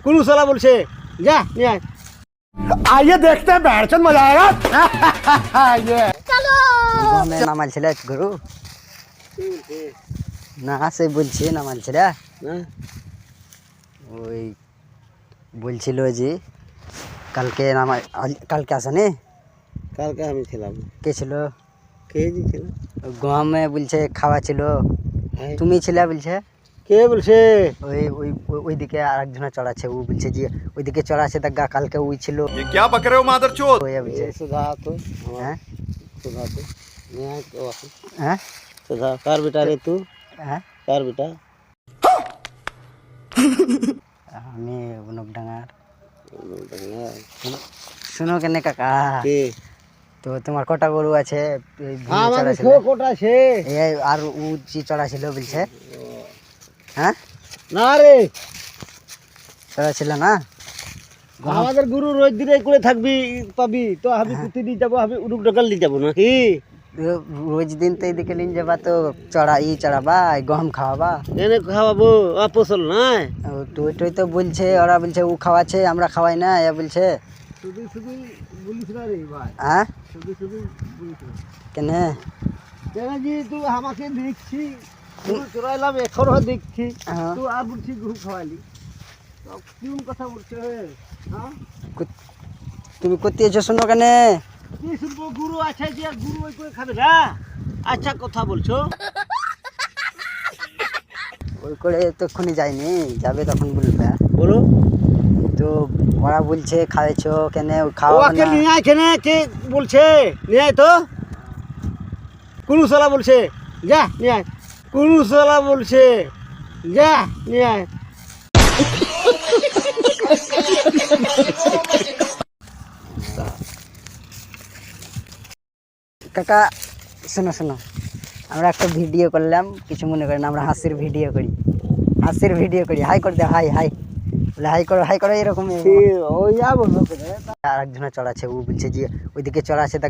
कुलू साला बोलছে যা নিয়ে আয়। आइए देखते हैं बैठचंद मजा आएगा ये গমে নামাল ছিল গরু না সে বলছি নামাল ছিল হ্যাঁ ওই বলছিল যে কালকে নামাল কালকে আসেনি কালকে আমি ছিলাম কে ছিল কে ছিল গমে বলছে খাওয়া ছিল তুমি ছিলে বলছে কে বলছে ওই ওই ওইদিকে আরেকজনে চড়াচ্ছে ও বলছে যে ওইদিকে চড়াচ্ছে তা কালকে ওই ছিল ये क्या बक रहे हो मादरचोद ওই বলছে সুধা তো হ্যাঁ সুধা তো নিয়ে আয় তো আসি। হ্যাঁ সুধা কার বেটা রে তু হ্যাঁ কার বেটা আমি অনুপডাঙ্গার শুনো কেন কাকা কে তো তোমার কটা গরু আছে এই ভূমি আমার চড়াছিল? কোটা সে এই আর ও যে চড়াছিল বলছে হ্যাঁ না রে চড়াছিল না আমাদের গুরু রোজ দিনে করে থাকবি পাবি তো আমি কুতি দিয়ে যাবো আমি উড়ুক ডকাল দিয়ে যাবো নাকি রোজ দিন তো এদিকে নিয়ে যাবা তো চড়াবা গম খাওয়াবা এনে খাওয়াবো অপসল নাই তো ওইটাই তো বলছে ওরা বলছে ও খাওয়াচ্ছে আমরা খাওয়াই না এ বলছে শুধু শুধু বলিস না রে ভাই হ্যাঁ শুধু শুধু বলিস না কেন কেন জি তুই আমাকে দেখছি তুই চড়াইলাম এখনো দেখছি হ্যাঁ। তুই আর বলছি গুরু খাওয়ালি কেমন কথা বলছে হ্যাঁ তুমি করতে এসো শোনো কেন কি শুনবো গুরু আছে যে গুরু ওই করে খাবে না আচ্ছা কথা বলছো ওই করে তখনই যায়নি যাবে তখন বলবে বলো তো ওরা বলছে খাওয়াইছো কেন খাওয়া ওকে নিয়ে আয় কেন কে বলছে নিয়ে আয় তো কুলু সালা বলছে যা নিয়ে আয় কুলু সালা বলছে যা নিয়ে আয় কাকা শোনো শোনো আমরা একটা ভিডিও করলাম কিছু মনে করেন আমরা হাসির ভিডিও করি হাই করে দাও হাই হাই বলে হাই করো এরকম ওই যাবো আরেকজনে চড়াচ্ছে ও বলছে যে ওইদিকে চড়াচ্ছে তা